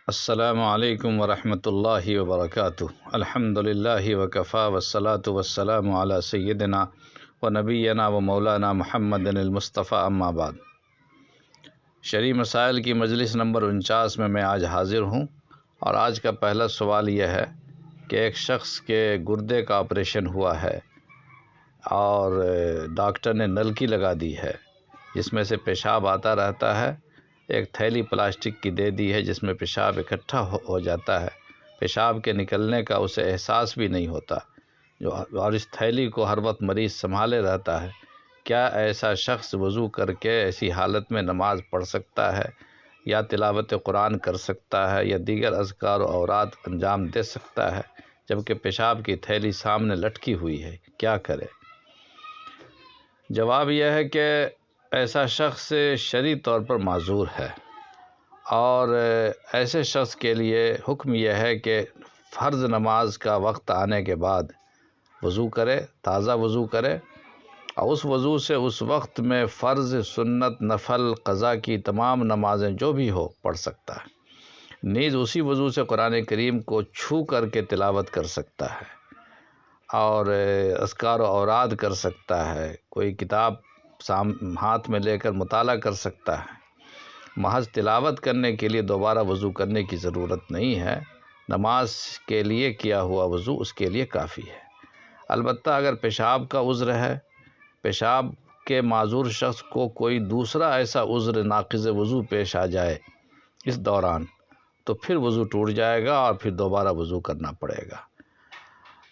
السلام علیکم ورحمۃ اللہ وبرکاتہ۔ الحمد للہ وکفیٰ والصلاة والسلام علی سیدنا و نبینا و مولانا محمد المصطفیٰ، اما بعد۔ شرعی مسائل کی مجلس نمبر 49 میں آج حاضر ہوں، اور آج کا پہلا سوال یہ ہے کہ ایک شخص کے گردے کا آپریشن ہوا ہے اور ڈاکٹر نے نلکی لگا دی ہے جس میں سے پیشاب آتا رہتا ہے۔ ایک تھیلی پلاسٹک کی دے دی ہے جس میں پیشاب اکٹھا ہو جاتا ہے، پیشاب کے نکلنے کا اسے احساس بھی نہیں ہوتا، اور اس تھیلی کو ہر وقت مریض سنبھالے رہتا ہے۔ کیا ایسا شخص وضو کر کے ایسی حالت میں نماز پڑھ سکتا ہے، یا تلاوت قرآن کر سکتا ہے، یا دیگر اذکار و اوراد انجام دے سکتا ہے جبکہ پیشاب کی تھیلی سامنے لٹکی ہوئی ہے؟ کیا کرے؟ جواب یہ ہے کہ ایسا شخص شرعی طور پر معذور ہے، اور ایسے شخص کے لیے حکم یہ ہے کہ فرض نماز کا وقت آنے کے بعد وضو کرے، تازہ وضو کرے، اور اس وضو سے اس وقت میں فرض، سنت، نفل، قضا کی تمام نمازیں جو بھی ہو پڑھ سکتا ہے۔ نیز اسی وضو سے قرآن کریم کو چھو کر کے تلاوت کر سکتا ہے، اور اذکار و اوراد کر سکتا ہے، کوئی کتاب ہاتھ میں لے کر مطالعہ کر سکتا ہے۔ محض تلاوت کرنے کے لیے دوبارہ وضو کرنے کی ضرورت نہیں ہے، نماز کے لیے کیا ہوا وضو اس کے لیے کافی ہے۔ البتہ اگر پیشاب کا عذر ہے، پیشاب کے معذور شخص کو کوئی دوسرا ایسا عذر ناقض وضو پیش آ جائے اس دوران، تو پھر وضو ٹوٹ جائے گا اور پھر دوبارہ وضو کرنا پڑے گا۔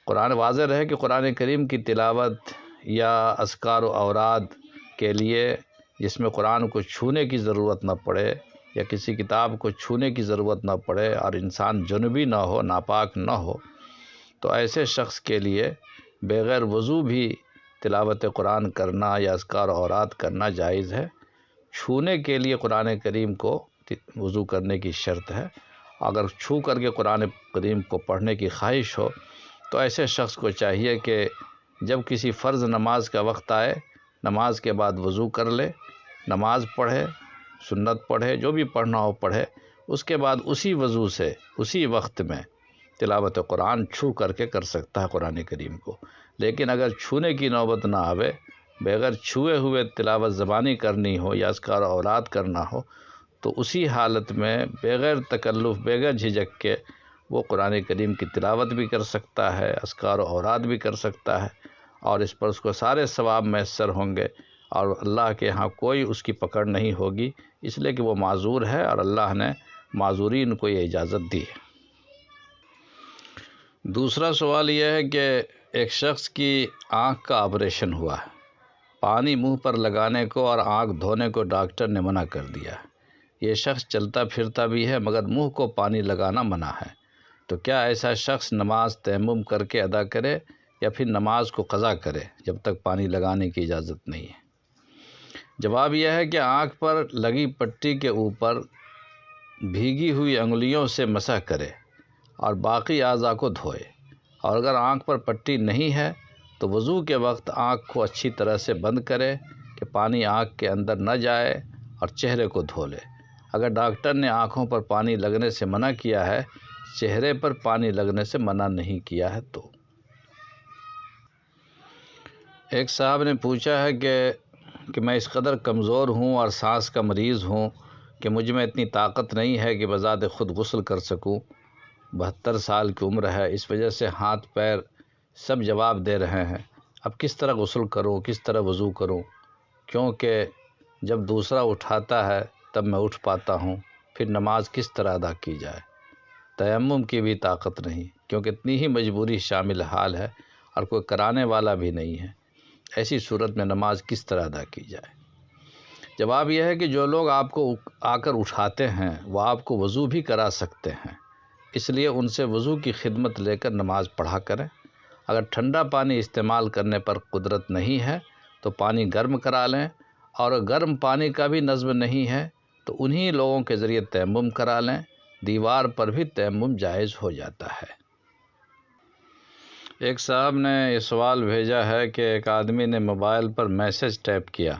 قرآن واضح رہے کہ قرآن کریم کی تلاوت یا اذکار و اوراد کے لیے جس میں قرآن کو چھونے کی ضرورت نہ پڑے یا کسی کتاب کو چھونے کی ضرورت نہ پڑے، اور انسان جنبی نہ ہو، ناپاک نہ ہو، تو ایسے شخص کے لیے بغیر وضو بھی تلاوت قرآن کرنا یا اذکار و اوراد کرنا جائز ہے۔ چھونے کے لیے قرآن کریم کو وضو کرنے کی شرط ہے۔ اگر چھو کر کے قرآن کریم کو پڑھنے کی خواہش ہو تو ایسے شخص کو چاہیے کہ جب کسی فرض نماز کا وقت آئے، نماز کے بعد وضو کر لے، نماز پڑھے، سنت پڑھے، جو بھی پڑھنا ہو پڑھے، اس کے بعد اسی وضو سے اسی وقت میں تلاوت قرآن چھو کر کے کر سکتا ہے قرآن کریم کو۔ لیکن اگر چھونے کی نوبت نہ آوے، بغیر چھوئے ہوئے تلاوت زبانی کرنی ہو یا اذکار و اوراد کرنا ہو، تو اسی حالت میں بغیر تکلف، بغیر جھجک کے وہ قرآن کریم کی تلاوت بھی کر سکتا ہے، اذکار و اوراد بھی کر سکتا ہے، اور اس پر اس کو سارے ثواب میسر ہوں گے، اور اللہ کے ہاں کوئی اس کی پکڑ نہیں ہوگی، اس لیے کہ وہ معذور ہے اور اللہ نے معذورین کو یہ اجازت دی ہے۔ دوسرا سوال یہ ہے کہ ایک شخص کی آنکھ کا آپریشن ہوا ہے، پانی منہ پر لگانے کو اور آنکھ دھونے کو ڈاکٹر نے منع کر دیا ہے۔ یہ شخص چلتا پھرتا بھی ہے مگر منہ کو پانی لگانا منع ہے، تو کیا ایسا شخص نماز تیمم کر کے ادا کرے یا پھر نماز کو قضا کرے جب تک پانی لگانے کی اجازت نہیں ہے؟ جواب یہ ہے کہ آنکھ پر لگی پٹی کے اوپر بھیگی ہوئی انگلیوں سے مسح کرے اور باقی اعضاء کو دھوئے، اور اگر آنکھ پر پٹی نہیں ہے تو وضو کے وقت آنکھ کو اچھی طرح سے بند کرے کہ پانی آنکھ کے اندر نہ جائے، اور چہرے کو دھو لے۔ اگر ڈاکٹر نے آنکھوں پر پانی لگنے سے منع کیا ہے، چہرے پر پانی لگنے سے منع نہیں کیا ہے تو۔ ایک صاحب نے پوچھا ہے کہ میں اس قدر کمزور ہوں اور سانس کا مریض ہوں کہ مجھ میں اتنی طاقت نہیں ہے کہ بذات خود غسل کر سکوں۔ 72 سال کی عمر ہے، اس وجہ سے ہاتھ پیر سب جواب دے رہے ہیں۔ اب کس طرح غسل کروں، کس طرح وضو کروں؟ کیونکہ جب دوسرا اٹھاتا ہے تب میں اٹھ پاتا ہوں، پھر نماز کس طرح ادا کی جائے؟ تیمم کی بھی طاقت نہیں، کیونکہ اتنی ہی مجبوری شامل حال ہے اور کوئی کرانے والا بھی نہیں ہے۔ ایسی صورت میں نماز کس طرح ادا کی جائے؟ جواب یہ ہے کہ جو لوگ آپ کو آ کر اٹھاتے ہیں وہ آپ کو وضو بھی کرا سکتے ہیں، اس لیے ان سے وضو کی خدمت لے کر نماز پڑھا کریں۔ اگر ٹھنڈا پانی استعمال کرنے پر قدرت نہیں ہے تو پانی گرم کرا لیں، اور گرم پانی کا بھی نظم نہیں ہے تو انہی لوگوں کے ذریعے تیمم کرا لیں۔ دیوار پر بھی تیمم جائز ہو جاتا ہے۔ ایک صاحب نے یہ سوال بھیجا ہے کہ ایک آدمی نے موبائل پر میسج ٹائپ کیا،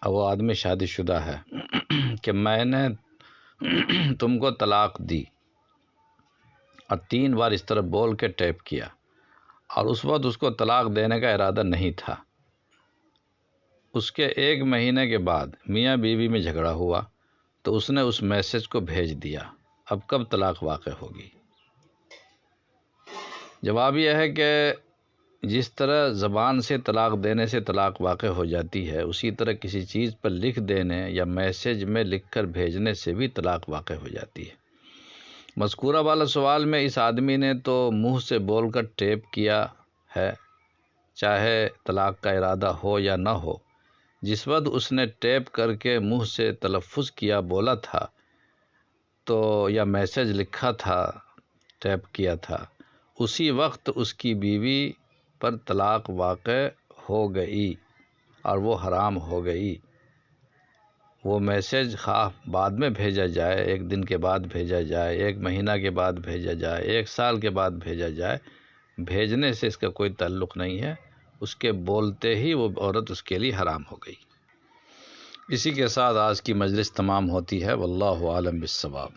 اور وہ آدمی شادی شدہ ہے، کہ میں نے تم کو طلاق دی، اور 3 بار اس طرح بول کے ٹیپ کیا، اور اس وقت اس کو طلاق دینے کا ارادہ نہیں تھا، اس کے 1 مہینے کے بعد میاں بیوی میں جھگڑا ہوا تو اس نے اس میسج کو بھیج دیا، اب کب طلاق واقع ہوگی؟ جواب یہ ہے کہ جس طرح زبان سے طلاق دینے سے طلاق واقع ہو جاتی ہے، اسی طرح کسی چیز پر لکھ دینے یا میسج میں لکھ کر بھیجنے سے بھی طلاق واقع ہو جاتی ہے۔ مذکورہ والا سوال میں اس آدمی نے تو منہ سے بول کر ٹیپ کیا ہے، چاہے طلاق کا ارادہ ہو یا نہ ہو، جس وقت اس نے ٹیپ کر کے منہ سے تلفظ کیا، بولا تھا تو یا میسج لکھا تھا، ٹیپ کیا تھا، اسی وقت اس کی بیوی پر طلاق واقع ہو گئی اور وہ حرام ہو گئی۔ وہ میسج خواہ بعد میں بھیجا جائے، 1 دن کے بعد بھیجا جائے، 1 مہینہ کے بعد بھیجا جائے، 1 سال کے بعد بھیجا جائے، بھیجنے سے اس کا کوئی تعلق نہیں ہے، اس کے بولتے ہی وہ عورت اس کے لیے حرام ہو گئی۔ اسی کے ساتھ آج کی مجلس تمام ہوتی ہے، واللہ عالم بالصواب۔